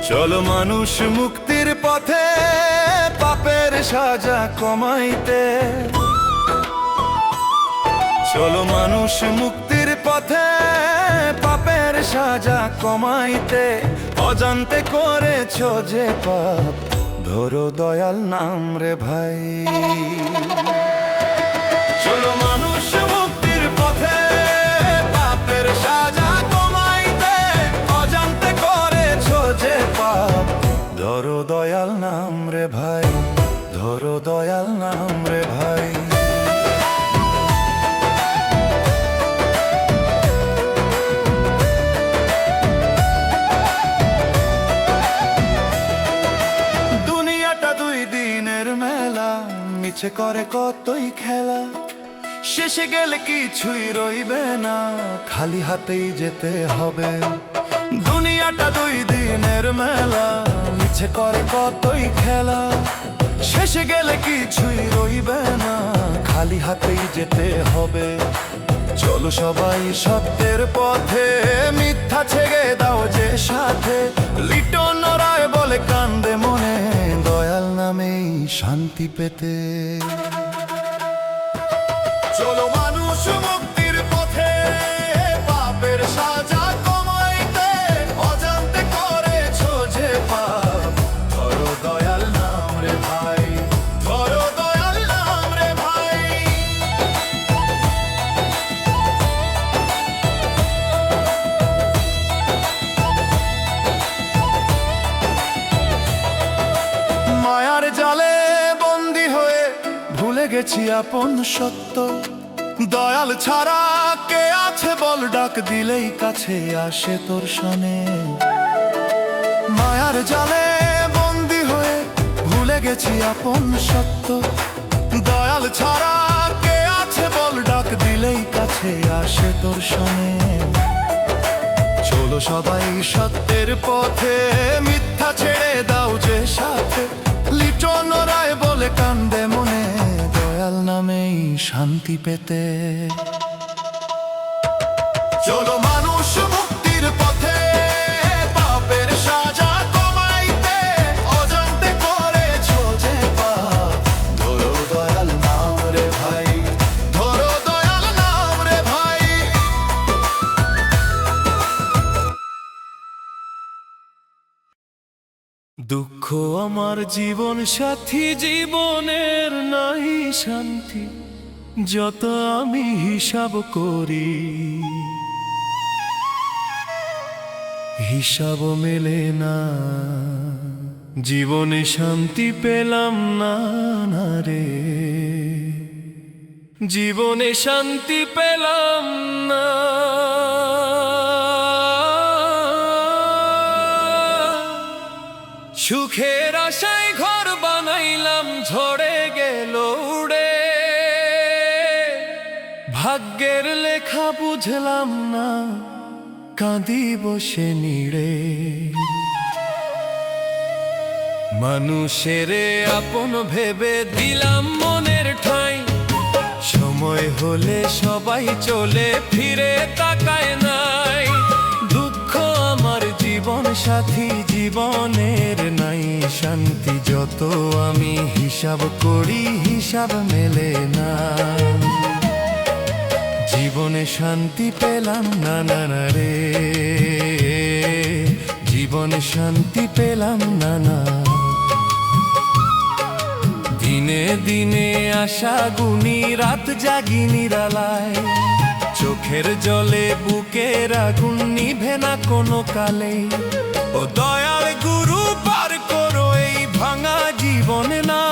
চলো মানুষ মুক্তির পথে পাপের সাজা কমাইতে। চলো মানুষ মুক্তির পথে পাপের সাজা কমাইতে। অজান্তে করেছো যে পাপ, ধরো দয়াল নাম রে ভাই। চলো মানুষ মুক্তির পথে পাপের সাজা কমাইতে। অজান্তে করেছো যে পাপ, ধরো দয়াল নাম রে ভাই, ধরো দয়াল নাম রে ভাই। দুনিয়াটা দুই দিনের মেলা, মিছে করে কতই খেলা। শেষে গেলে কিছুই রইবে না, খালি হাতেই যেতে হবে। দুনিয়াটা দুই দিনের মেলা, মিছে করে কতই খেলা। শেষে গেলে কিছুই রইবে না, খালি হাতেই যেতে হবে। চলো সবাই সত্যের পথে, মিথ্যা ছেড়ে দাও যে সাথে। লিটন রায় বলে কান্দে মনে, দয়াল নামেই শান্তি পেতে। চলো মানুষ মুক্তির পথে পাপের সাজা কমাইতে। অজান্তে করেছো যে পাপ, ধরো দয়াল নাম রে ভাই, ধরো দয়াল নাম রে ভাই। মায়ার জালে বন্দী হয়ে ভুলে গেছি আপন সত্য। দয়াল ছাড়া কে আছে বল, ডাক দিলেই কাছে আসে তোর শোনে। মায়ার জালে বন্দী হয়ে ভুলে গেছি আপন সত্য। দয়াল ছাড়া কে আছে বল, ডাক দিলেই কাছে আসে তোর শোনে। চলো সবাই সত্যের পথে, মিথ্যা ছেড়ে দাও যে সাথে। লিটন রায় বলে কান্দে মনে, দয়াল নামেই শান্তি পেতে। চলো মানুষ মুক্তির পথে পাপের সাজা কমাইতে। অজান্তে করেছো যে পাপ, ধরো দয়াল নাম রে ভাই, ধরো দয়াল নাম রে ভাই। দুঃখ আমার জীবন সাথী, জীবনের নাই শান্তি যত আমি হিসাব করি। হিসাব মেলে না, জীবনে শান্তি পেলাম না, না রে জীবনে শান্তি পেলাম না। সুখের আশায় ঘর বানাইলাম, ঝড়ে গেল উড়ে। ভাগ্যের লেখা বুঝলাম না, কাঁদি বসে নিড়ে। মানুষের আপন ভেবে দিলাম মনের ঠাঁই। সময় হলে সবাই চলে ফিরে তাকায় নাই। দুঃখ আমার জীবন সাথী, জীবনের নাই শান্তি যত আমি হিসাব করি, হিসাব মেলে না। জীবনে শান্তি পেলাম না, না না রে জীবনে শান্তি পেলাম না, না। দিনে দিনে আশা গুনি, রাত জাগি নিরালায়। চোখের জলে বুকের আগুন নিভে না কোনো কালে। ও দয়াল গুরু পার করো এই ভাঙা জীবন না।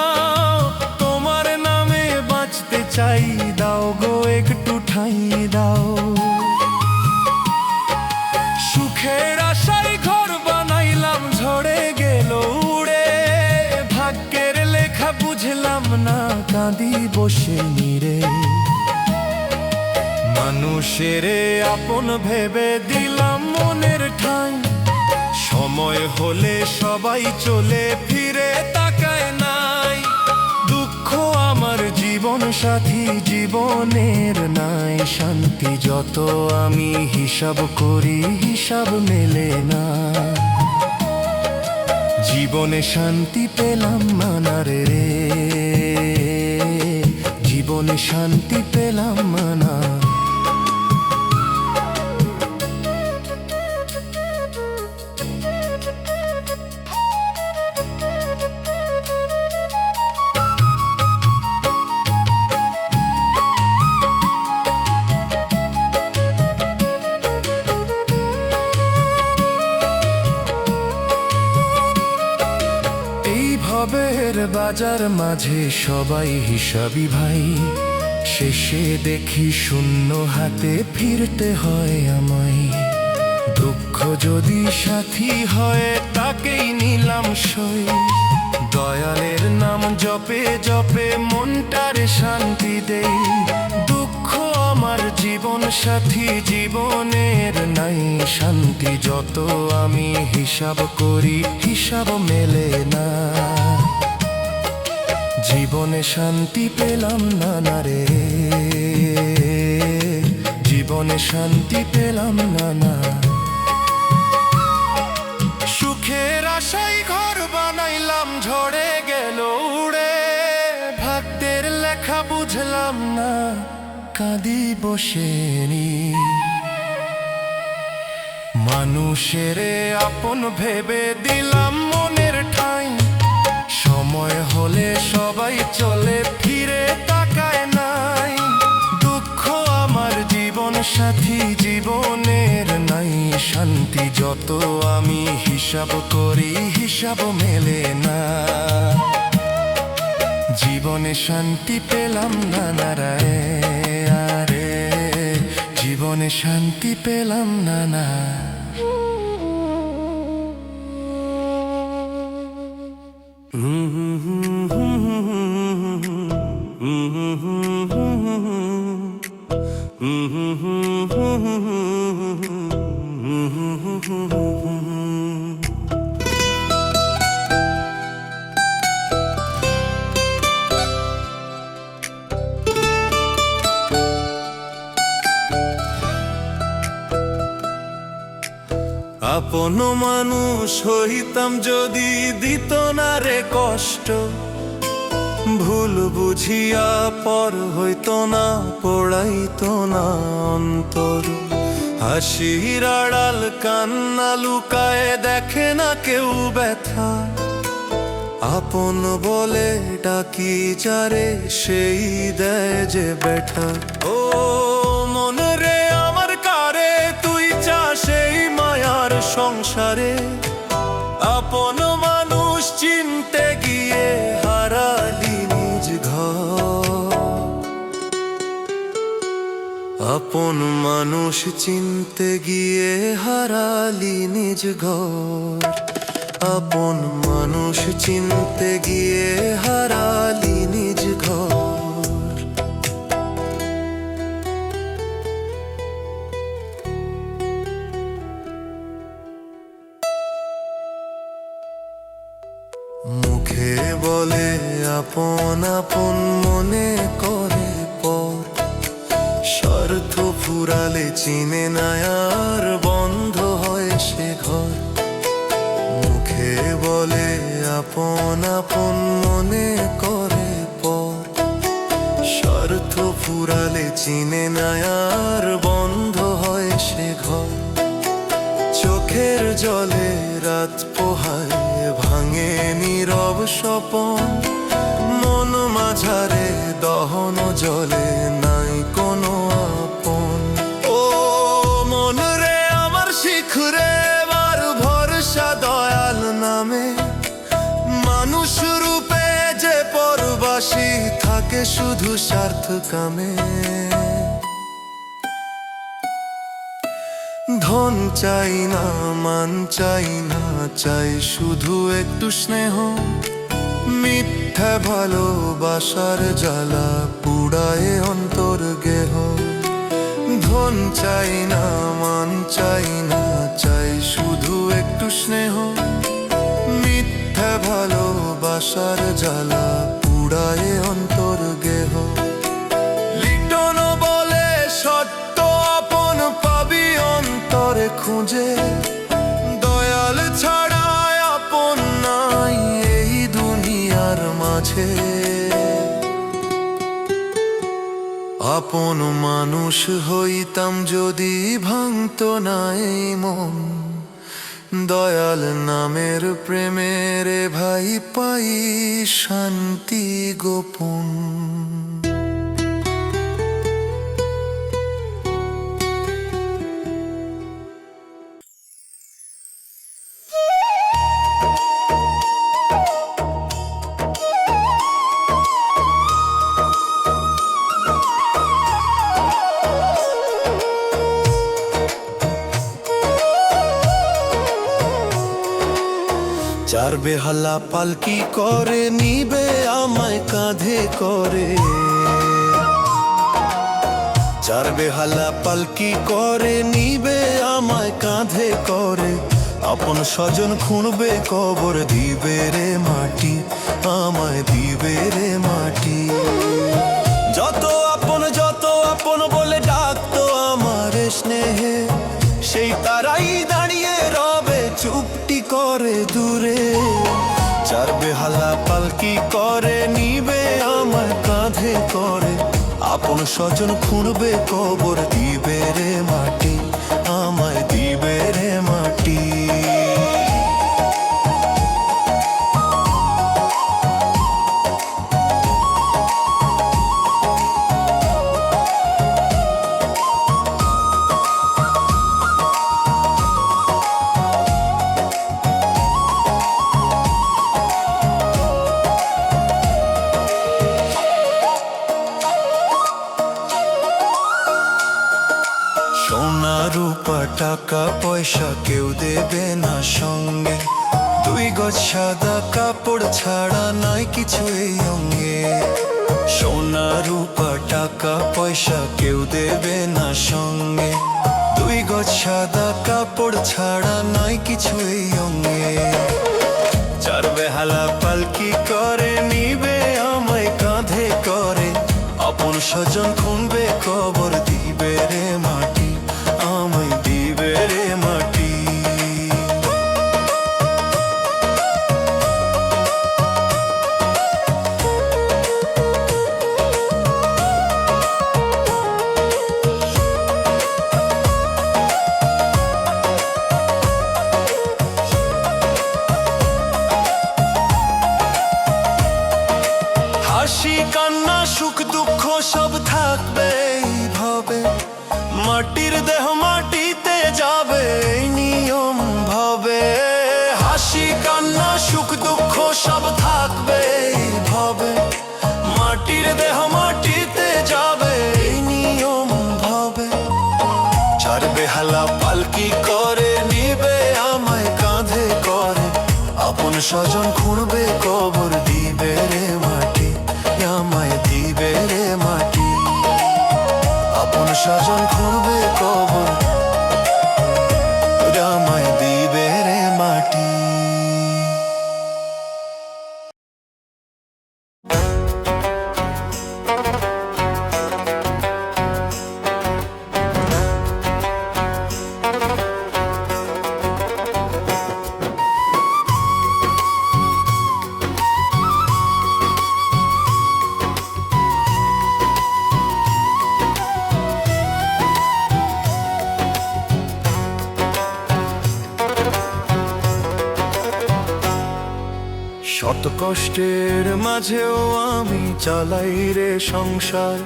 তোমার নামে বাঁচতে চাই, দাও গো একটু ঠাঁই দাও। সুখের আশায় ঘর বানাইলাম, ঝড়ে গেল উড়ে। ভাগ্যের লেখা বুঝলাম না, কাঁদি বসে নিরে। মানুষের আপন ভেবে দিলাম মনের ঠাঁই। সময় হলে সবাই চলে ফিরে তাকায় নাই। দুঃখ আমার জীবন সাথী, জীবনের নাই শান্তি যত আমি হিসাব করি, হিসাব মেলে না। জীবনে শান্তি পেলাম না রে, জীবনে শান্তি পেলাম না। ভবের বাজার মাঝে সবাই হিসাবি ভাই, শেষে দেখি শূন্য হাতে ফিরতে হয় আমায়। দুঃখ যদি সাথী হয় তাকেই নিলাম সই, দয়ালের নাম জপে জপে মনটারে শান্তি দেই। দুঃখ আমার জীবন সাথী, জীবনের নাই শান্তি, যত আমি হিসাব করি হিসাব মেলে না। জীবনে শান্তি পেলাম না রে, জীবনে শান্তি পেলাম না। সুখের আশায় ঘর বানাইলাম, ঝড়ে গেল উড়ে। ভাগ্যের লেখা বুঝলাম না, কাঁদি বসেনি। মানুষের আপন ভেবে দিলাম মনের ঠাঁই, সময় হলে সবাই চলে ফিরে তাকায় নাই। দুঃখ আমার জীবন সাথী, জীবনের নাই শান্তি, যত আমি হিসাব করি হিসাব মেলে না। জীবনে শান্তি পেলাম না রে, আরে জীবনে শান্তি পেলাম না। আপন মানুষ হইতাম যদি দিত না রে কষ্ট, ভুল বুঝিয়া পর হইতো না পোড়াইতো না অন্তর। হাসির আড়াল কান্না লুকায় দেখে না কেউ ব্যথা, আপন বলে ডাকি যারে সেই দেয় যে ব্যথা। ও মনে রে আমার কারে তুই চাস সেই মায়ার সংসারে, আপন মানুষ চিনতে গিয়ে হারালি নিজ ঘর। আপন মানুষ চিনতে গিয়ে হারালি নিজ ঘর, আপন মানুষ চিনতে গিয়ে হারালি নিজ ঘর। মুখে বলে আপন আপন মনে করে পর, স্বার্থ ফুরালে চিনে না আর বন্ধ হয় সে ঘর। মুখে বলে আপন আপন মনে করে পর, স্বার্থ ফুরালে চিনে না আর বন্ধ হয় সে ঘর। চোখের জলে রাত পোহায় ভাঙে নীরব স্বপন, মন মাঝারে দহন জলে নাই কোনো আপন। ও মন রে আমার শিখরে বার ভরসা দয়াল নামে, মানুষ রূপে যে পরবাসী থাকে শুধু স্বার্থ কামে। ধন চাই না মান চাই না, চাই শুধু একটু স্নেহ। মিথ্যা ভালোবাসার জ্বালা পুড়ায় অন্তর গেহ। ধন চাই না মান চাই না, চাই শুধু একটু স্নেহ। মিথ্যা ভালোবাসার জ্বালা পুড়ায় অন্তর গেহ। লিটন বলে সত্য আপন পাবি অন্তরে খুঁজে, দয়াল ছাড়া আপন না আপন মানুষ হইতাম যদি ভাঙতো না এই মন, দয়াল নামের প্রেমের ভাই পাই শান্তি গোপন। চার বেহালা পালকি করে নিবে আমায় কাঁধে করে, চার বেহালা পালকি করে নিবে আমায় কাঁধে করে, আপন স্বজন খুঁড়বে কবর দিবে রে মাটি, আমায় দিবে রে মাটি। যত আপন বলে ডাকতো আমার স্নেহে, সেই তারাই দাঁড়িয়ে রবে চুপটি করে দূরে। চার বেহালা পালকি করে নিবে আমায় কাঁধে করে, আপন স্বজন খুঁড়বে কবর দিবে রে মাটি, আমায় দিবে রে মাটি। সোনা রূপা টাকা পয়সা কেউ দেবে না সঙ্গে, দুই গজ সাদা কাপড় ছাড়া নাই কিছু এই অঙ্গে। সোনা রূপা টাকা পয়সা কেউ দেবে না সঙ্গে, দুই গজ সাদা কাপড় ছাড়া নাই কিছু এই অঙ্গে। চার বেহালা পালকি করে নিবে আমায় কাঁধে করে, আপন স্বজন খুঁড়বে কবর দিবে রে মাটি, আমায় দিবে রে মাটি। হাসি কান্না সুখ দুঃখ সব থাকবে এইভাবে, মাটির দেহ মাটিতে যাবে এই নিয়ম ভাবে। হাসি কান্না সুখ দুঃখ সব থাকবে এইভাবে, মাটির দেহ মাটিতে যাবে এই নিয়ম ভাবে। চার বেহালা পালকি করে নিবে আমায় কাঁধে করে, আপন স্বজন খুঁড়বে কবর দিবে রে মাটি, আমায় দিবে রে মাটি। আপন স্বজন খুঁড়বে কবর, আমায় দিবে রে মাটি। শত কষ্টের মাঝেও আমি চালাই রে সংসার,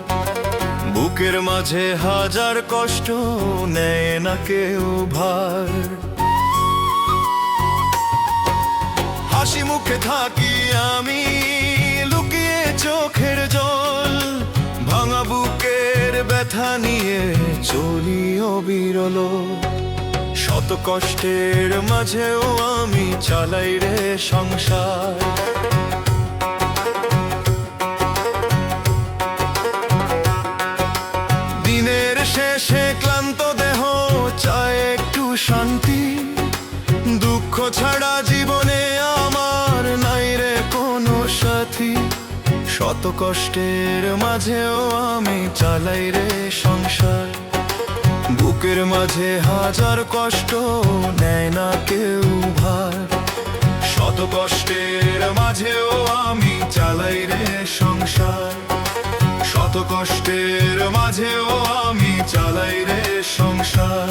বুকের মাঝে হাজার কষ্ট নেয় না কেউ ভার। হাসি মুখে থাকি আমি লুকিয়ে চোখের জল, ভাঙা বুকের ব্যথা নিয়ে চলি অবিরল। শত কষ্টের মাঝেও আমি চালাই রে সংসার। দিনের শেষে ক্লান্ত দেহ চায় একটু শান্তি, দুঃখ ছাড়া জীবনে আমার নাই রে কোনো সাথী। শত কষ্টের মাঝেও আমি চালাই রে সংসার, বুকের মাঝে হাজার কষ্ট নেয় না কেউ ভার। শত কষ্টের মাঝেও আমি চালাই রে সংসার, শত কষ্টের মাঝেও আমি চালাই রে সংসার।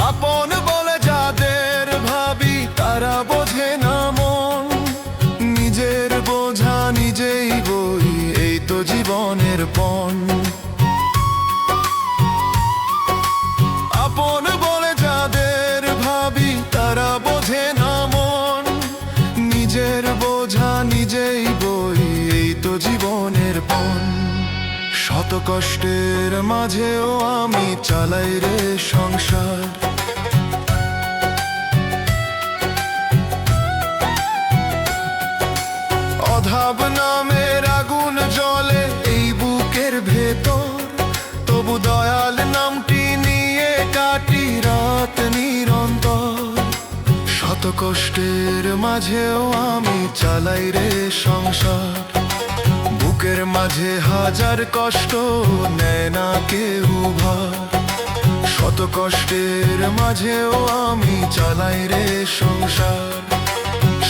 আপন বলে যাদের ভাবি তারা বোঝে না মন, নিজের বোঝা নিজেই বই, এই তো জীবনের পণ। আপন বলে যাদের ভাবি তারা বোঝে না মন, নিজের বোঝা নিজেই বই, এই তো জীবনের পণ। শত কষ্টের মাঝেও আমি চালাই রে সংসার। অধাব নামের আগুন জ্বলে এই বুকের ভেতর, তবু দয়াল নামটি নিয়ে কাটি রাত নিরন্তর। শত কষ্টের মাঝেও আমি চালাই রে সংসার। বুকের মাঝে হাজার কষ্ট নেয় না কেউ ভার, শত কষ্টের মাঝেও আমি চালাই রে সংসার।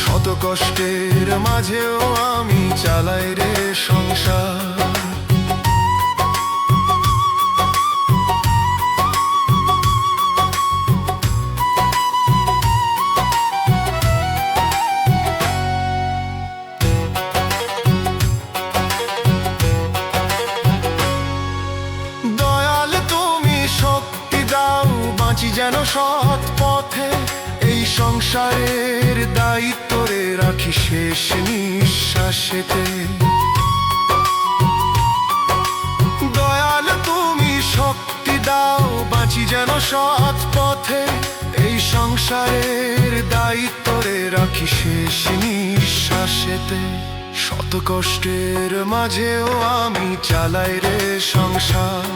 শত কষ্টের মাঝেও আমি চালাই রে সংসার। দয়াল তুমি শক্তি দাও, বাঁচি যেন সৎ পথে, এই সংসারের দায়িত্ব রে রাখি শেষ নিঃশ্বাসেতে। দয়াল তুমি শক্তি দাও, বাঁচি যেন সৎ পথে, এই সংসারের দায়িত্ব রে রাখি শেষ নিঃশ্বাসেতে। শত কষ্টের মাঝেও আমি চালাই রে সংসার।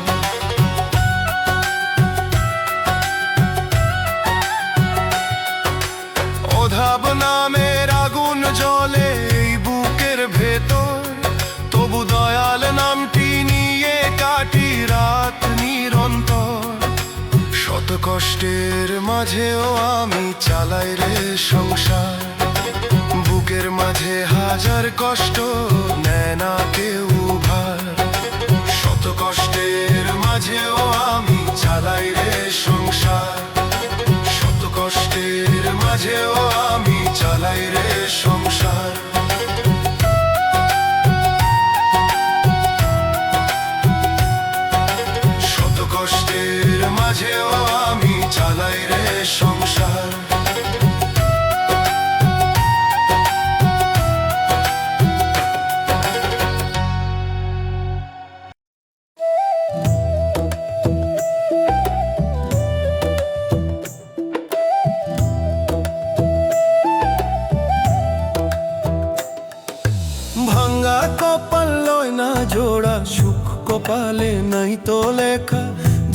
অধাব নামের আগুন জ্বলে এই বুকের ভেতর, তবু দয়াল নামটি নিয়ে কাটি রাত নিরন্তর। শত কষ্টের মাঝেও আমি চালাই রে সংসার। বুকের মাঝে হাজার কষ্ট নেয় না কেউ ভার, শত কষ্টের মাঝেও আমি চালাই রে সংসার। শত কষ্টের মাঝেও আমি চালাই রে সংসার। শত কষ্টের মাঝেও আমি চালাই রে সংসার। ভাঙ্গা কপাল লয় না জোড়া, সুখ কপালে নাই তো লেখা,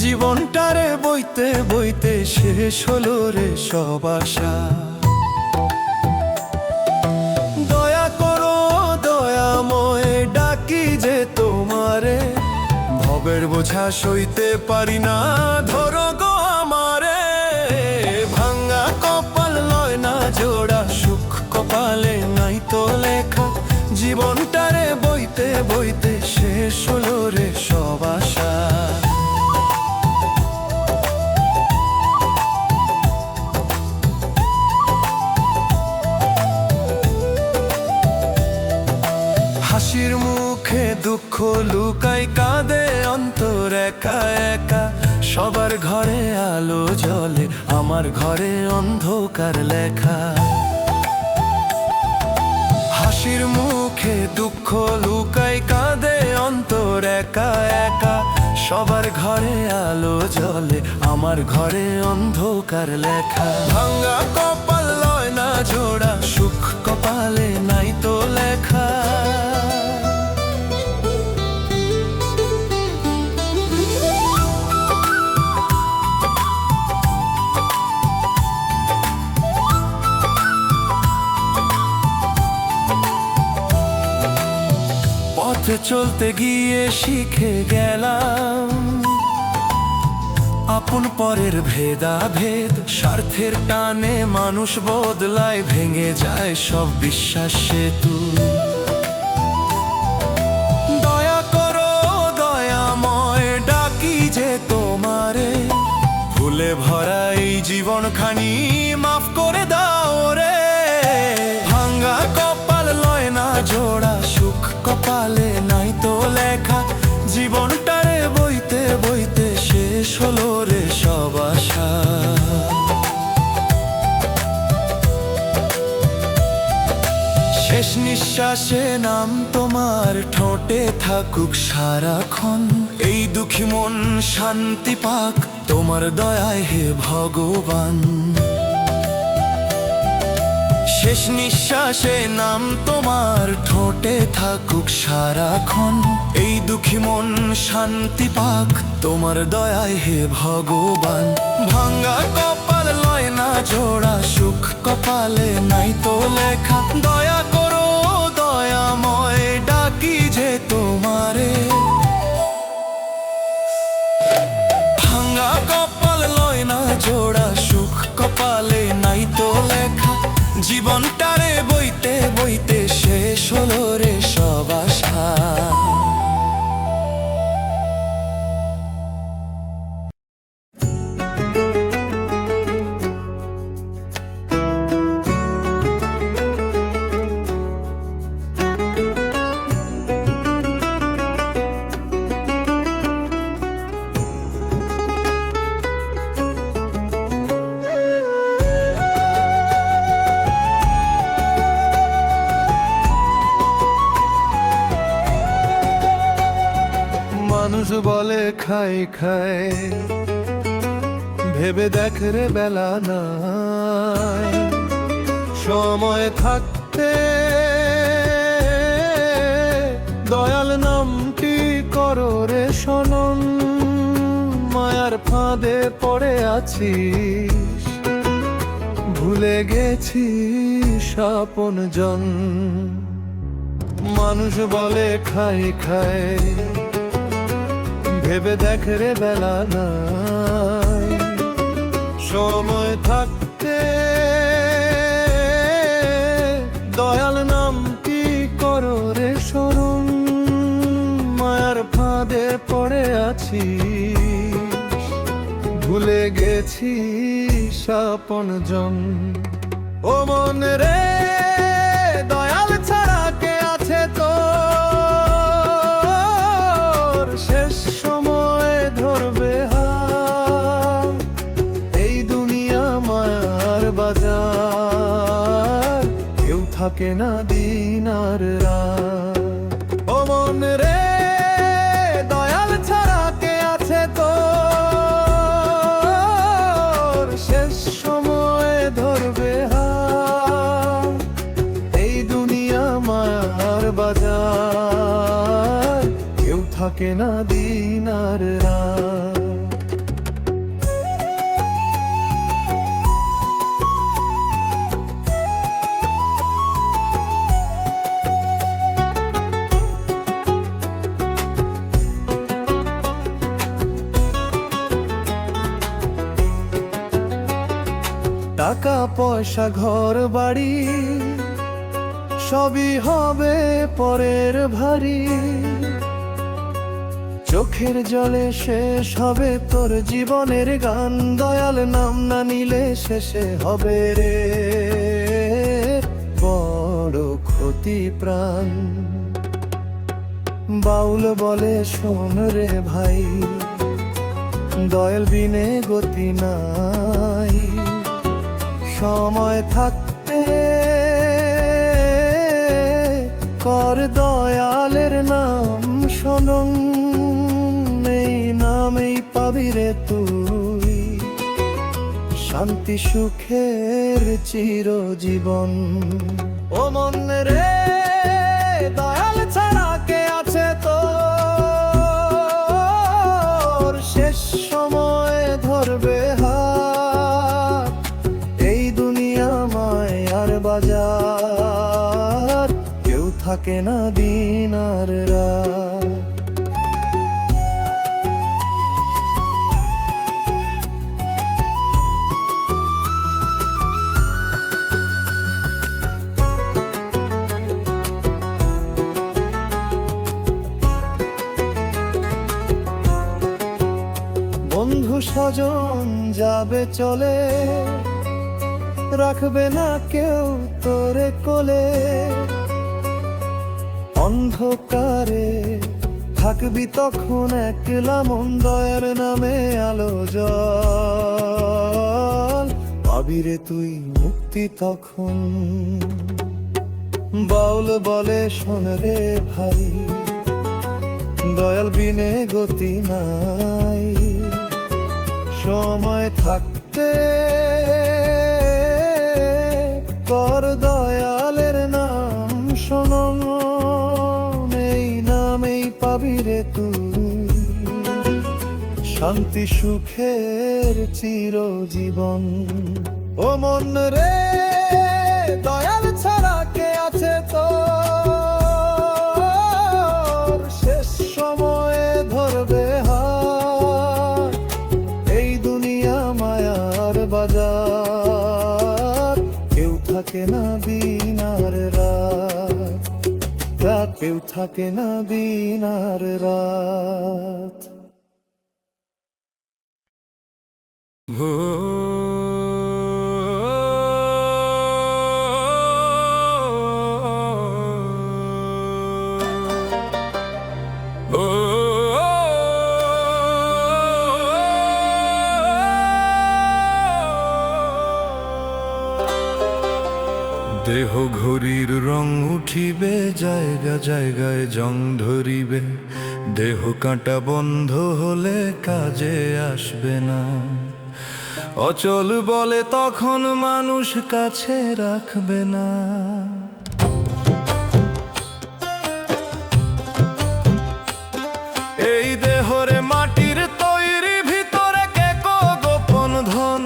জীবনটারে বইতে বইতে শেষ হলো রে সব আশা। দয়া করো দয়াময় ডাকি যে তোমারে, ভবের বোঝা সইতে পারি না ধরো গো আমারে। ভাঙ্গা কপাল লয় না জোড়া, সুখ কপালে নাই তো লেখা, জীবনটারে বইতে বইতে শেষ হলো রে সব আশা। হাসির মুখে দুঃখ লুকাই কাঁদে অন্তর একা একা, সবার ঘরে আলো জ্বলে আমার ঘরে অন্ধকার লেখা। হাসির মুখে দুঃখ লুকাই কাঁদে অন্তর একা একা, সবার ঘরে আলো জ্বলে আমার ঘরে অন্ধকার লেখা। ভাঙ্গা কপাল লয় না জোড়া, সুখ কপালে নাই তো লেখা। পথে চলতে গিয়ে শিখে গেলাম আপন পরের ভেদাভেদ, স্বার্থের টানে মানুষ বদলায়, ভেঙে যায় সব বিশ্বাস সেতু। দয়া করো দয়াময়, ডাকি যে তোমারে, ভুলে ভরা এই জীবনখানি মাফ করে দাও রে। ভাঙ্গা কপাল লয় না জোড়া, সুখ কপালে নাই তো লেখা, জীবনটারে বইতে বইতে শেষ হলো রে সব আশা। শেষ নিঃশ্বাসে নাম তোমার ঠোঁটে থাকুক সারাক্ষণ, এই দুঃখী মন শান্তি পাক তোমার দয়ায় হে ভগবান। শেষ নিঃশ্বাসে নাম তোমার ঠোঁটে থাকুক সারাক্ষণ, এই দুঃখী মন শান্তি পাক তোমার দয়ায় হে ভগবান। ভাঙ্গা কপাল লয় না জোড়া, সুখ কপালে নাই তো লেখা, দয়া করো দয়াময়, ডাকি যে তোমারে। ভাঙ্গা কপাল লয় না জোড়া, সুখ কপালে নাই তো লেখা, জীবনটারে বইতে বইতে শেষ হলো রে সব আশা। মানুষ বলে খাই খাই, ভেবে দেখ রে বেলা নাই, সময় থাকতে দয়াল নামটি করো রে শোনন। মায়ার ফাঁদে পড়ে আছিস, ভুলে গেছিস আপন জন। মানুষ বলে খাই খাই, ভেবে দেখ রে বেলা নাই, সময় থাকতে দয়াল নামটি করো রে স্মরণ। মায়ার ফাঁদে পড়ে আছি, ভুলে গেছিস আপন জন। ও মন রে দয়াল ছাড়া কে আছে তোর, শেষ সময় ধরবে হাত, এই দুনিয়া মায়ার বাজার, কেউ থাকে না দিন আর রাত। ও মন রে দয়াল ছাড়া কে আছে তোর, শেষ সময় ধরবে হাত, এই দুনিয়া মায়ার বাজার, কেউ থাকে না দিন আর রাত। টাকা পয়সা ঘর বাড়ি সবই হবে পরের ভারী, চোখের জলে শেষ হবে তোর জীবনের গান, দয়াল নাম না নিলে শেষে হবে রে বড় ক্ষতি প্রাণ। বাউল বলে শোন রে ভাই, দয়াল বিনে গতি নাই, সময় থাকতে কর দয়ালের নাম শোনন, এই নামেই পাবি রে তুই শান্তি সুখের চিরজীবন। ও মন রে দয়াল ছাড়া কে আছে তোর, শেষ সময় ধরবে হাত, এই দুনিয়া মায়ার বাজার, কেউ থাকে না দিন আর রাত। বন্ধু স্বজন যাবে চলে, রাখবে না কেউ তোরে কোলে। অন্ধকারে থাকবি তখন একলা, মন দয়ার নামে আলো জল পাবি রে তুই মুক্তি তখন। বাউল বলে শোন রে ভাই, দয়াল বিনে গতি নাই। সময় থাকতে কর দয়ালের নাম শোনন, এই নামেই পাবি রে তুই শান্তি সুখের চিরজীবন। ও মন রে, দয়াল ছাড়া কে আছে তোর? শেষ সময়ে ধরবে হাত, এই দুনিয়া মায়ার বাজার। কেউ থাকে না দিন আর রাত, কেউ থাকে না দিন আর রাত। দেহ ঘড়ির রং উঠিবে, জায়গা জায়গায় জং ধরিবে। দেহ কাঁটা বন্ধ হলে কাজে আসবে না। অচল বলে তখন মানুষ কাছে রাখবে না। এই দেহরে মাটির তৈরি, ভিতরে কে কো গোপন ধন।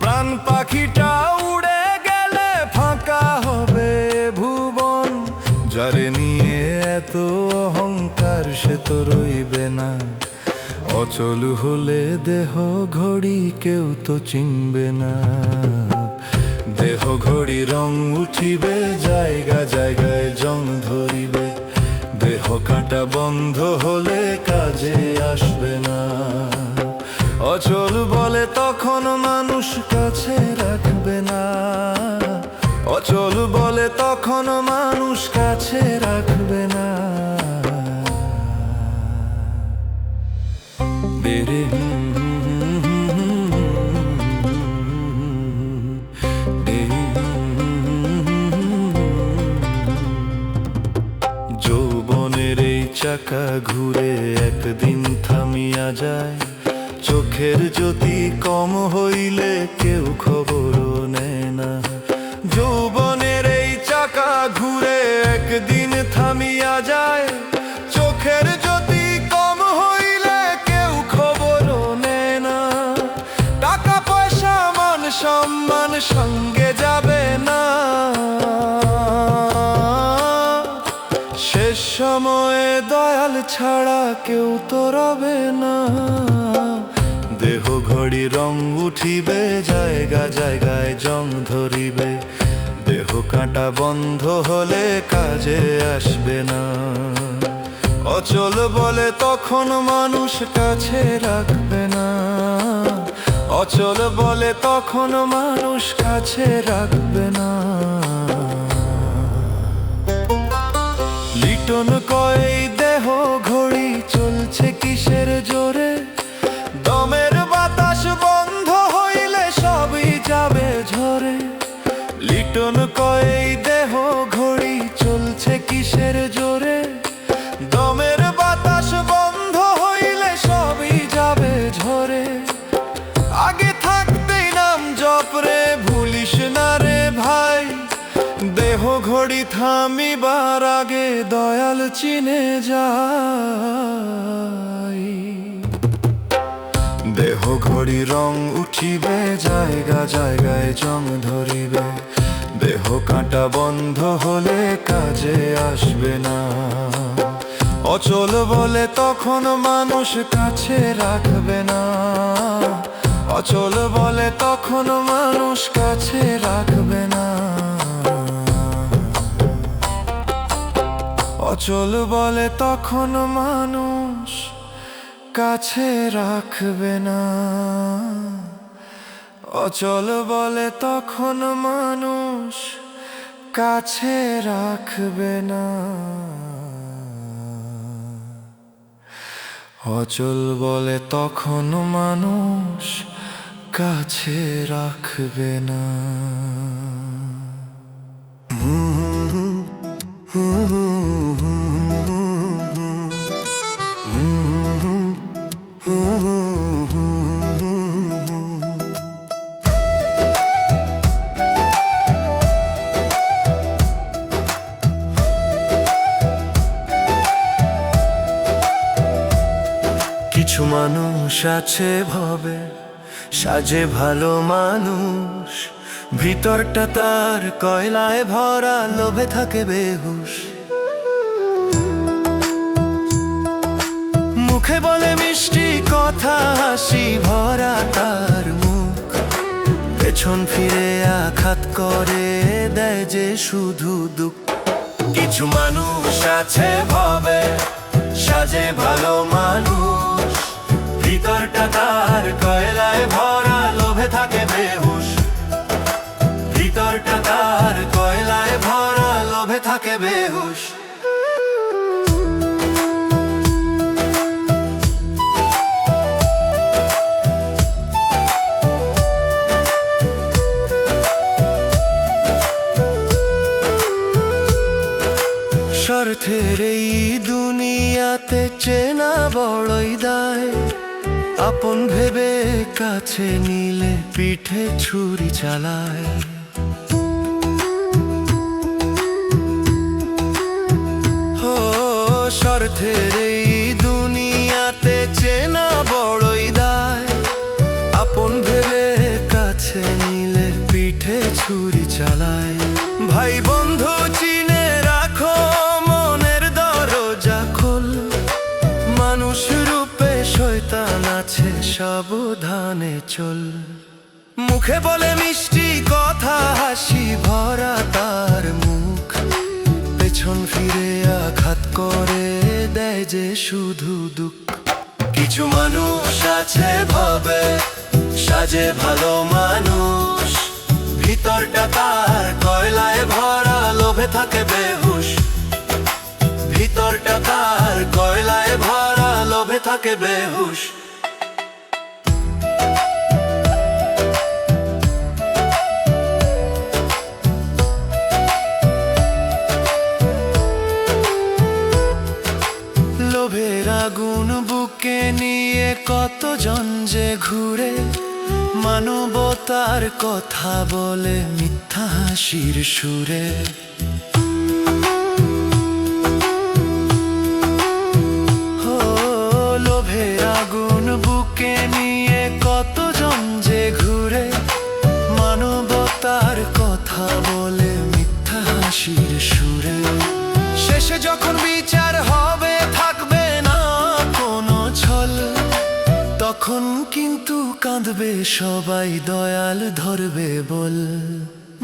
প্রাণ পাখিটা উড়ে গেলে ফাঁকা হবে ভুবন। যারে নিয়ে এত অহংকার সে তো রইবে না। অচল হলে দেহ ঘড়ি কেউ তো চিনবে না। দেহ ঘড়ি রং উঠিবে, জায়গা জায়গায় জং ধরিবে। দেহ কাঁটা বন্ধ হলে কাজে আসবে না। অচল বলে তখন মানুষ কাছে রাখবে না। অচল বলে তখন মানুষ কাছে রাখবে না। যৌবনের এই চাকা ঘুরে একদিন থামিয়া যায়। চোখের জ্যোতি কম হইলে কেউ খবরও নেয় না। যৌবনের এই চাকা ঘুরে একদিন থামিয়া যায়। চোখের জ্যোতি কম হইলে কেউ খবরও নেয় না। টাকা পয়সা মান সম্মান সঙ্গে যাবে না। শেষ সময়ে দয়াল ছাড়া কেউ তো রবে না। দেহ ঘড়ি রং উঠিবে, জায়গা জায়গায় জং ধরিবে। দেহ কাঁটা বন্ধ হলে কাজে আসবে না। অচল বলে তখন মানুষ কাছে রাখবে না। অচল বলে তখন মানুষ কাছে রাখবে না। লিটন কয় দেহ ঘড়ি চলছে কিসের জোরে। দমের বাতাস বন্ধ হইলে সবই যাবে ঝরে। লিটন কয় দেহ ঘড়ি চলছে কিসের জোরে। দমের বাতাস বন্ধ হইলে সবই যাবে ঝরে। আগে থাকতেই নাম জপরে ভুলিস না রে ভাই। দেহ ঘড়ি থামিবার আগে দয়াল চিনে যায়। দেহ ঘড়ি রং উঠিবে, জায়গা জায়গায় জং ধরিবে। দেহ কাঁটা বন্ধ হলে কাজে আসবে না। অচল বলে তখন মানুষ কাছে রাখবে না। অচল বলে তখন মানুষ কাছে রাখবে না। অচল বলে তখন মানুষ কাছে রাখবে না। অচল বলে তখন মানুষ কাছে রাখবে না। অচল বলে তখন মানুষ কাছে রাখবে না। কিছু মানুষ আছে ভবে সাজে ভালো মানুষ, ভিতরটা তার কয়লায় ভরা, লোভে থাকে বেহুশ। মুখে বলে মিষ্টি কথা, হাসি ভরা তার মুখ, পেছন ফিরে আঘাত করে দেয় যে শুধু দুঃখ। কিছু মানুষ আছে ভবে সাজে ভালো মানুষ, ভিতরটা তার কয়লায় ভরা, লোভে থাকে বেহুশ। ভিতরটা তার কয়লায় ভরা, লোভে থাকে বেহুশ। স্বার্থের এই দুনিয়াতে চেনা বড়ই দায়, আপন ভেবে কাছে নিলে পিঠে ছুরি চালায়। ও স্বার্থের এই দুনিয়াতে চেনা বড়ই দায়, আপন ভেবে কাছে নিলে পিঠে ছুরি চালায়। ভাই বন্ধু চিনে রাখো, মনের দরজা খোল, মানুষ রূপে শয়তান আছে, সাবধানে চল। মুখে বলে মিষ্টি কথা, হাসি ভরা তার মুখ, পেছন ফিরে আঘাত করে দেয় যে শুধু দুঃখ। কিছু মানুষ আছে ভবে সাজে ভালো মানুষ, ভিতরটা তার কয়লায় ভরা, লোভে থাকে বেহুশ। ভিতরটা তার কয়লায় ভরা, লোভে থাকে বেহুশ। লোভের আগুন বুকে নিয়ে কতজন যে ঘুরে, মানবতার কথা বলে মিথ্যা হাসির সুরে। ও লোভের আগুন বুকে নিয়ে কতজন যে ঘুরে, মানবতার কথা বলে মিথ্যা হাসির সুরে। শেষে যখন বিচার হবে, থাকবে না কোনো ছল, তখন কিন্তু কাঁদবে সবাই, দয়াল ধরবে বল।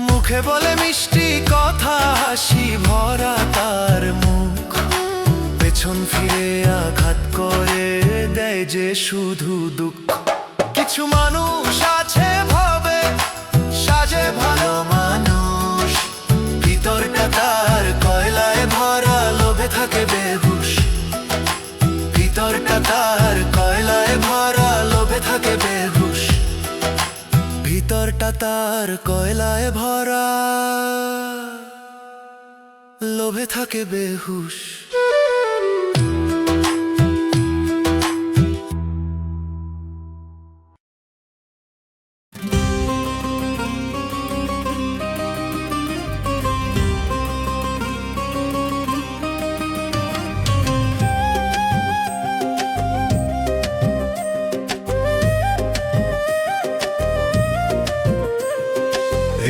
মুখে বলে মিষ্টি কথা, হাসি ভরা তার মুখ, পেছন ফিরে আঘাত করে দেয় যে শুধু দুঃখ। কিছু মানুষ আছে ভবে সাজে ভালো মানুষ, ভিতরটা তার কয়লায় ভরা, লোভে থাকে বেহুশ। ভিতরটা তার কয়লায় ভরা, লোভে থাকে বেহুশ। ভিতরটা তার কয়লায় ভরা, লোভে থাকে বেহুশ।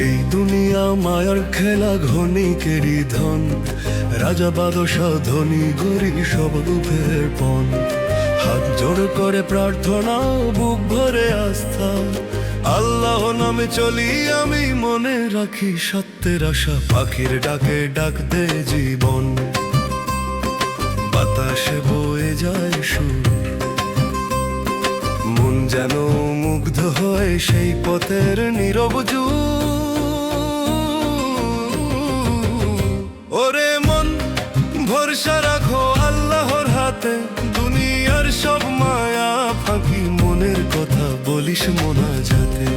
এই দুনিয়া মায়ার খেলা, ঘনিকেরই ধন, রাজা বাদশাহ ধনী গরি সব রূপের পণ। হাত জোড় করে প্রার্থনা, বুক ভরে আস্থা, আল্লাহ নামে চলি আমি, মনে রাখি সত্যের আশা। পাখির ডাকে ডাক দে জীবন, বাতাসে বয়ে যায় সুর, মন যেন মুগ্ধ হয় সেই পথের নীরব জুড়। ওরে মন, ভরসা রাখো আল্লাহর হাতে, দুনিয়ার সব মায়া ফাঁকি, মনের কথা বলিস মোনাজাতে।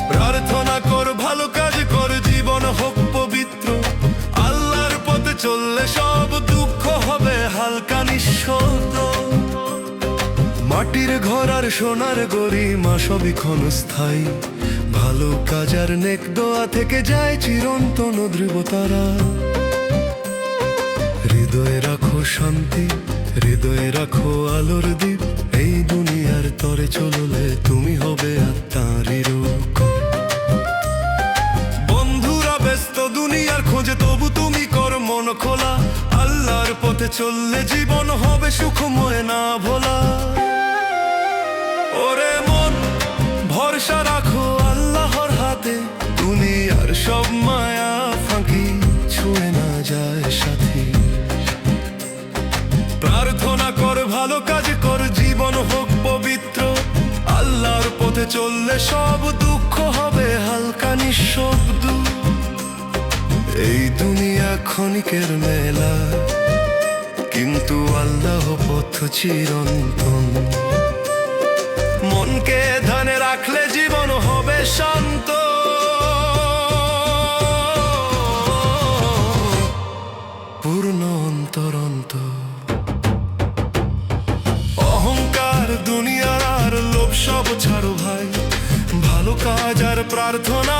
প্রার্থনা কর, ভালো কাজ কর, জীবন হোক পবিত্র, আল্লাহর পথে চললে সব দুঃখ হবে হালকা নিঃশব্দ। মাটির ঘর আর সোনার গরিমা সবই ক্ষণস্থায়ী, ভালো কাজ আর নেক দোয়া থেকে যায় চিরন্তন ধ্রুবতারা। হৃদয়ে রাখো শান্তি, হৃদয়ে রাখো আলোর দ্বীপ, এই দুনিয়ার তরে চললে তুমি হবে আত্মারই রূপ। বন্ধুরা ব্যস্ত দুনিয়ার খোঁজে, তবু তুমি কর মন খোলা, আল্লাহর পথে চললে জীবন হবে সুখময় না ভোলা। ওরে মন, ভরসা রাখো আল্লাহর হাতে, দুনিয়ার সব মায়া ফাঁকি ছুঁয়ে না যায় সাথী। প্রার্থনা কর, ভালো কাজ কর, জীবন হোক পবিত্র, আল্লাহর পথে চললে সব দুঃখ হবে হালকা নিঃশব্দ। এই দুনিয়া ক্ষণিকের মেলা, কিন্তু আল্লাহ পথ চিরন্তন। মনকে ধ্যানে রাখলে জীবন হবে শান্ত, পূর্ণ অন্তরন্ত। অহংকার দুনিয়ার আর লোভ সব ছাড়ো ভাই, ভালো কাজ আর প্রার্থনা